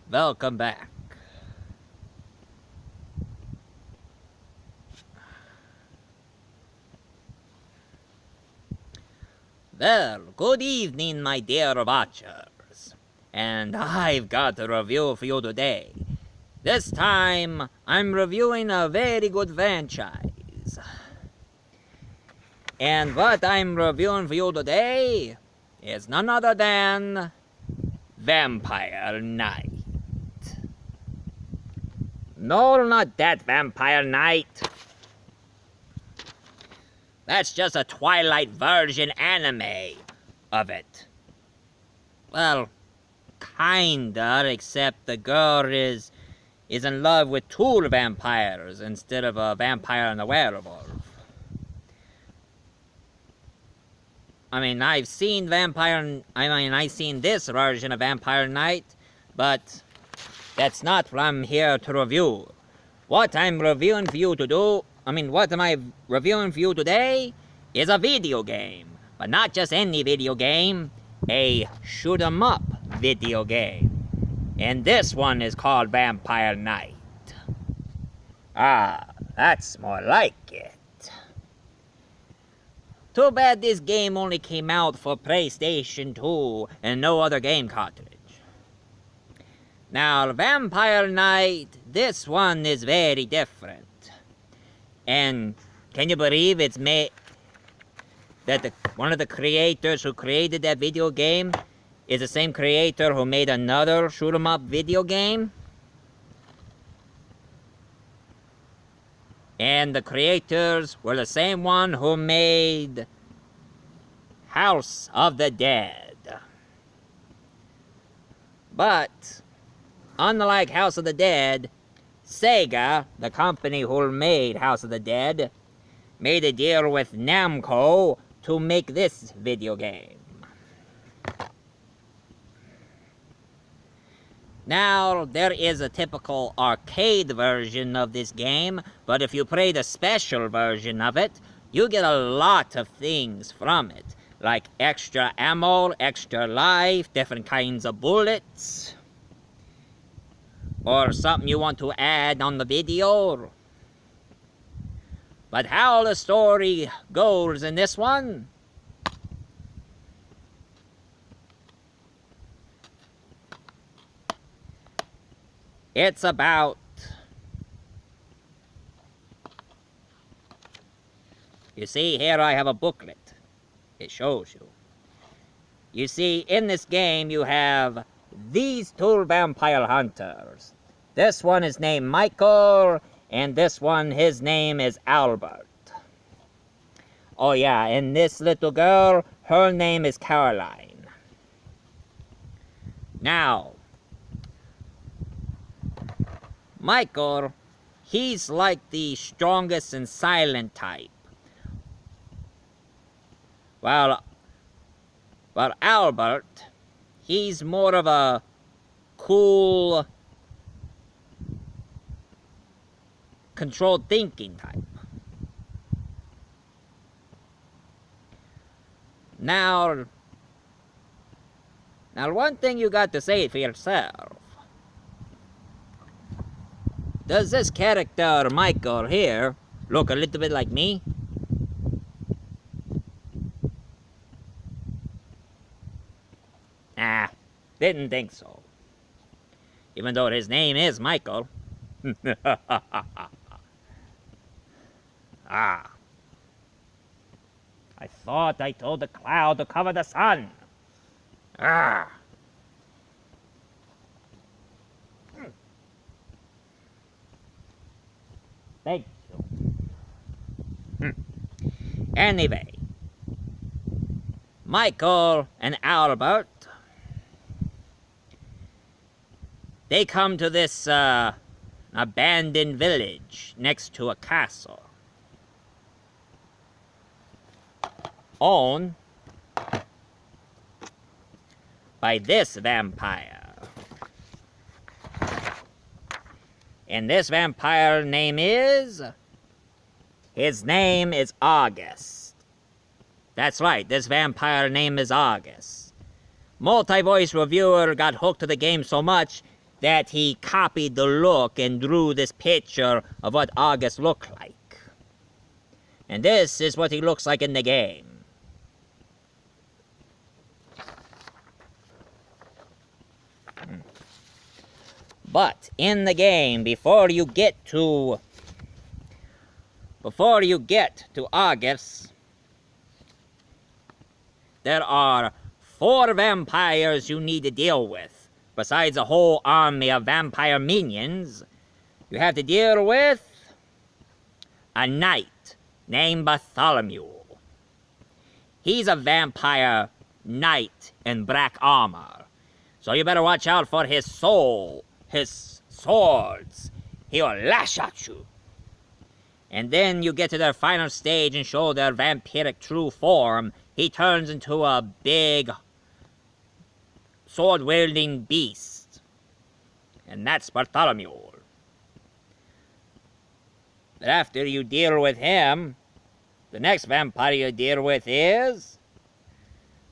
Welcome back. Well, good evening, my dear watchers. And I've got a review for you today. This time, I'm reviewing a very good franchise. And what I'm reviewing for you today is none other than Vampire Knight. No, not that Vampire Knight. That's just a Twilight version anime of it. Well, kinda, except the girl is in love with two vampires instead of a vampire and a werewolf. I've seen I've seen this version of Vampire Knight, but that's not what I'm here to review. What I'm reviewing for you today is a video game. But not just any video game, a shoot 'em up video game. And this one is called Vampire Knight. Ah, that's more like it. Too bad this game only came out for PlayStation 2 and no other game cartridge. Now, Vampire Knight, this one is very different. And can you believe it's made that one of the creators who created that video game is the same creator who made another shoot 'em up video game? And the creators were the same one who made House of the Dead. But unlike House of the Dead, Sega, the company who made House of the Dead, made a deal with Namco to make this video game. Now, there is a typical arcade version of this game, but if you play the special version of it, you get a lot of things from it, like extra ammo, extra life, different kinds of bullets, or something you want to add on the video. But how the story goes in this one, it's about, you see, here I have a booklet. It shows you. You see, in this game you have these two vampire hunters. This one is named Michael, and this one, his name is Albert. Oh yeah, and this little girl, her name is Caroline. Now, Michael, he's like the strongest and silent type. While Albert, he's more of a cool, controlled thinking type. Now one thing you got to say for yourself. Does this character, Michael here, look a little bit like me? Nah, didn't think so. Even though his name is Michael. Ah. I thought I told the cloud to cover the sun. Ah. Thank you. Anyway, Michael and Albert, they come to this abandoned village next to a castle owned by this vampire. And this vampire his name is August. That's right, this vampire name is August. Multi-voice reviewer got hooked to the game so much that he copied the look and drew this picture of what August looked like. And this is what he looks like in the game. But in the game, before you get to August, there are 4 vampires you need to deal with. Besides a whole army of vampire minions, you have to deal with a knight named Bartholomew. He's a vampire knight in black armor, so you better watch out for his soul. His swords. He'll lash at you. And then you get to their final stage and show their vampiric true form. He turns into a big sword-wielding beast. And that's Bartholomew. But after you deal with him, the next vampire you deal with is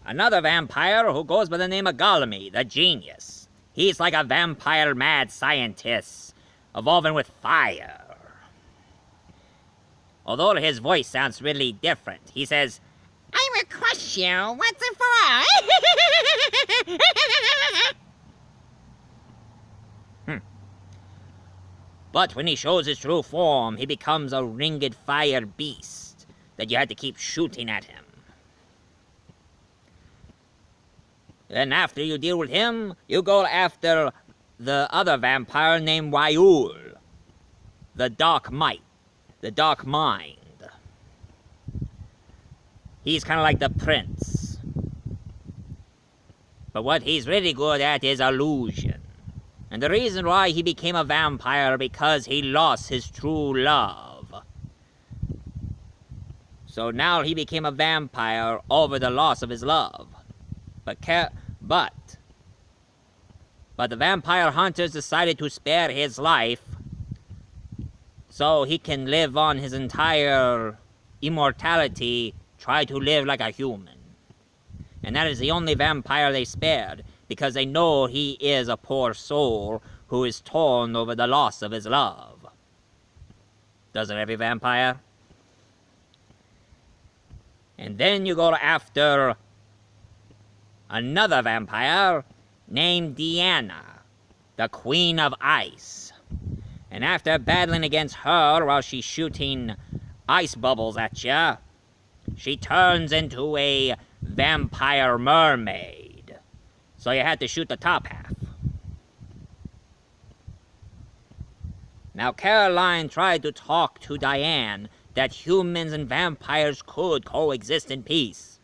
another vampire who goes by the name of Golemy, the Genius. He's like a vampire mad scientist, evolving with fire. Although his voice sounds really different. He says, "I will crush you once and for all." But when he shows his true form, he becomes a ringed fire beast that you had to keep shooting at him. Then after you deal with him, you go after the other vampire named Waiul, the Dark Mind. He's kind of like the prince. But what he's really good at is illusion. And the reason why he became a vampire because he lost his true love. So now he became a vampire over the loss of his love. But the vampire hunters decided to spare his life so he can live on his entire immortality, try to live like a human. And that is the only vampire they spared, because they know he is a poor soul who is torn over the loss of his love. Doesn't every vampire? And then you go after another vampire named Diana, the Queen of Ice. And after battling against her while she's shooting ice bubbles at you, she turns into a vampire mermaid. So you had to shoot the top half. Now Caroline tried to talk to Diane that humans and vampires could coexist in peace.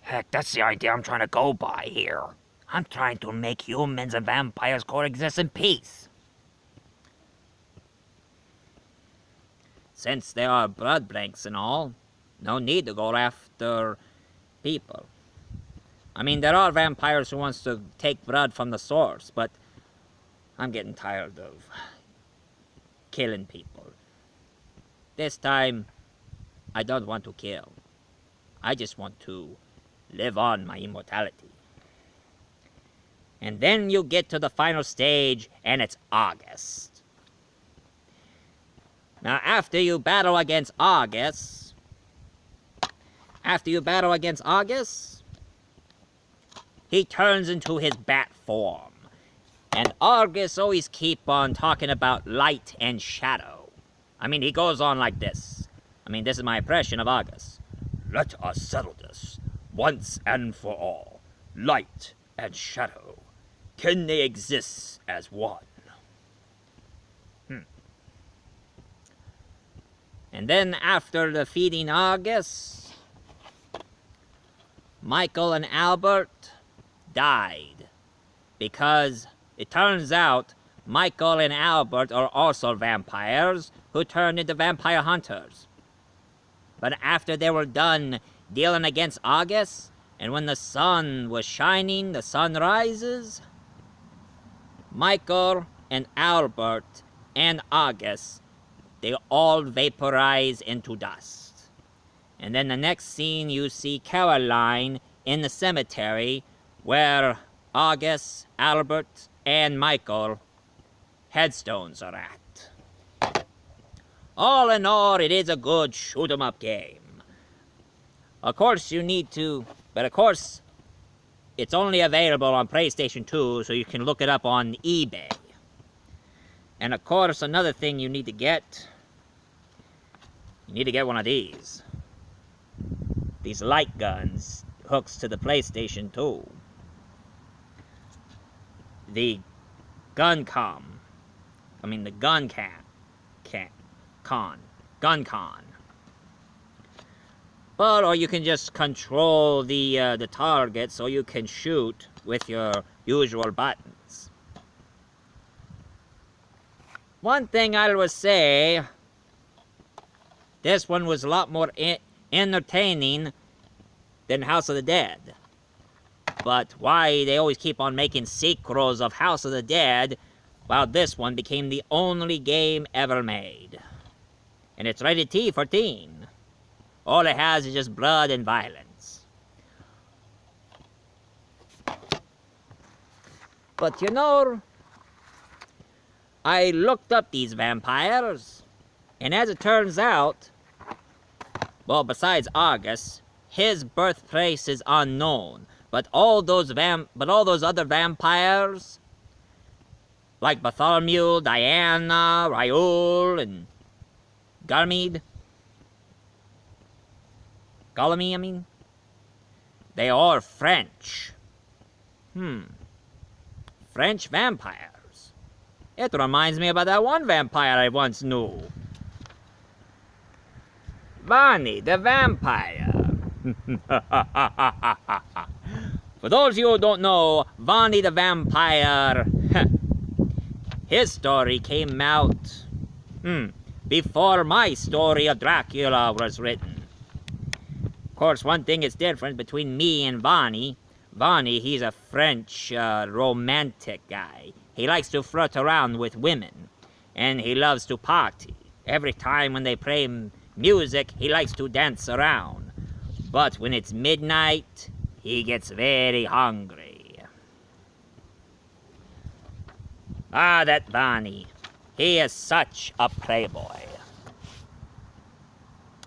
Heck, that's the idea I'm trying to go by here. I'm trying to make humans and vampires coexist in peace. Since there are blood banks and all, no need to go after people. I mean, there are vampires who wants to take blood from the source, but I'm getting tired of killing people. This time, I don't want to kill. I just want to live on my immortality. And then you get to the final stage, and it's August. Now, after you battle against August, he turns into his bat form. And August always keep on talking about light and shadow. I mean, he goes on like this. I mean, this is my impression of August. Let us settle this once and for all. Light and shadow, can they exist as one? And then after defeating August, Michael and Albert died. Because it turns out Michael and Albert are also vampires who turned into vampire hunters. But after they were done dealing against August, and when the sun was shining, the sun rises, Michael and Albert and August they all vaporize into dust. And then the next scene, you see Caroline in the cemetery where August, Albert, and Michael headstones are at. All in all, it is a good shoot-'em-up game. Of course, it's only available on PlayStation 2, so you can look it up on eBay. And of course, another thing you need to get one of these. These light guns, hooks to the PlayStation 2. The gun con. But, or you can just control the target so you can shoot with your usual buttons. One thing I will say, this one was a lot more entertaining than House of the Dead. But why they always keep on making sequels of House of the Dead, while this one became the only game ever made. And it's rated T for teen. All it has is just blood and violence. But you know, I looked up these vampires, and as it turns out, well, besides August, his birthplace is unknown. But all those other vampires, like Bartholomew, Diana, Raoul, and Ganymede, they are French. French vampires. It reminds me about that one vampire I once knew. Bonnie the vampire. For those of you who don't know, Bonnie the vampire, his story came out before my story of Dracula was written. Of course, one thing is different between me and Bonnie. Bonnie, he's a French romantic guy. He likes to flirt around with women, and he loves to party. Every time when they play music, he likes to dance around. But when it's midnight, he gets very hungry. Ah, that Bonnie. He is such a playboy.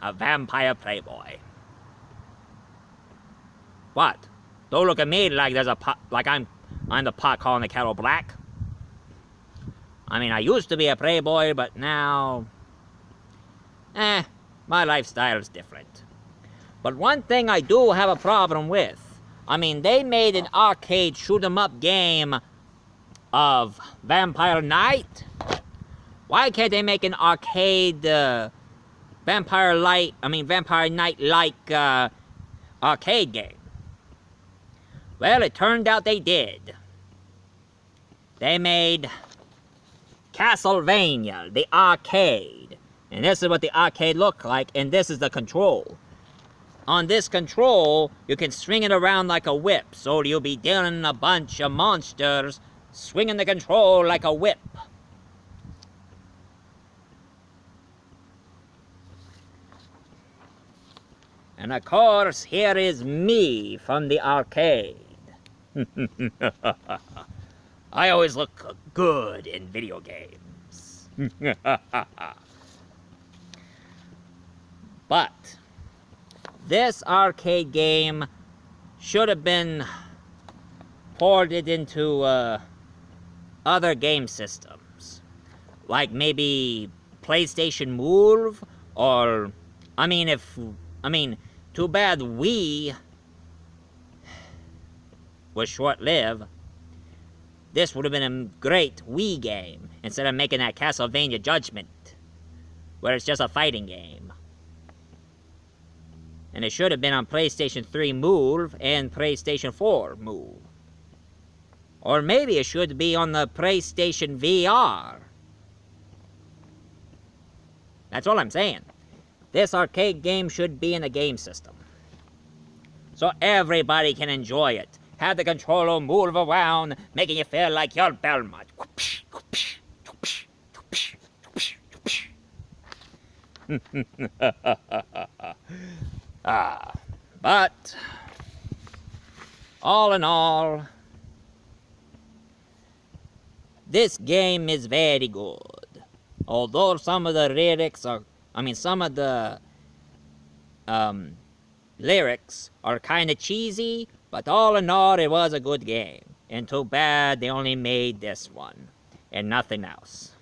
A vampire playboy. What? Don't look at me like I'm the pot calling the kettle black. I mean, I used to be a playboy, but now, my lifestyle is different. But one thing I do have a problem with, I mean, they made an arcade shoot-'em-up game of Vampire Knight. Why can't they make an arcade Vampire Knight-like arcade game? Well, it turned out they did. They made Castlevania, the arcade. And this is what the arcade looked like, and this is the control. On this control, you can swing it around like a whip, so you'll be dealing a bunch of monsters, swinging the control like a whip. And of course, here is me from the arcade. I always look good in video games. But this arcade game should have been ported into other game systems. Like maybe PlayStation Move, or too bad Wii was short-lived. This would have been a great Wii game, instead of making that Castlevania Judgment, where it's just a fighting game. And it should have been on PlayStation 3 Move and PlayStation 4 Move. Or maybe it should be on the PlayStation VR. That's all I'm saying. This arcade game should be in the game system, so everybody can enjoy it. Have the controller move around, making you feel like you're Belmont. But all in all, this game is very good. Although some of the some of the lyrics are kind of cheesy, but all in all, it was a good game. And too bad they only made this one and nothing else.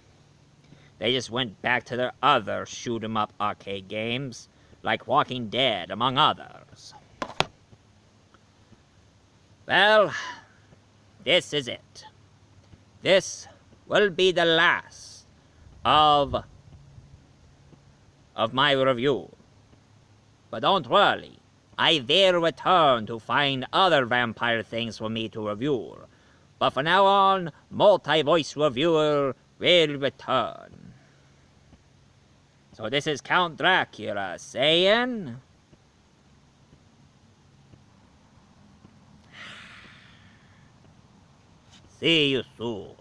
They just went back to their other shoot 'em up arcade games, like Walking Dead, among others. Well, this is it. This will be the last of my review. But don't worry, I will return to find other vampire things for me to review. But for now on, Multi-Voice Reviewer will return. So this is Count Dracula saying... See you soon.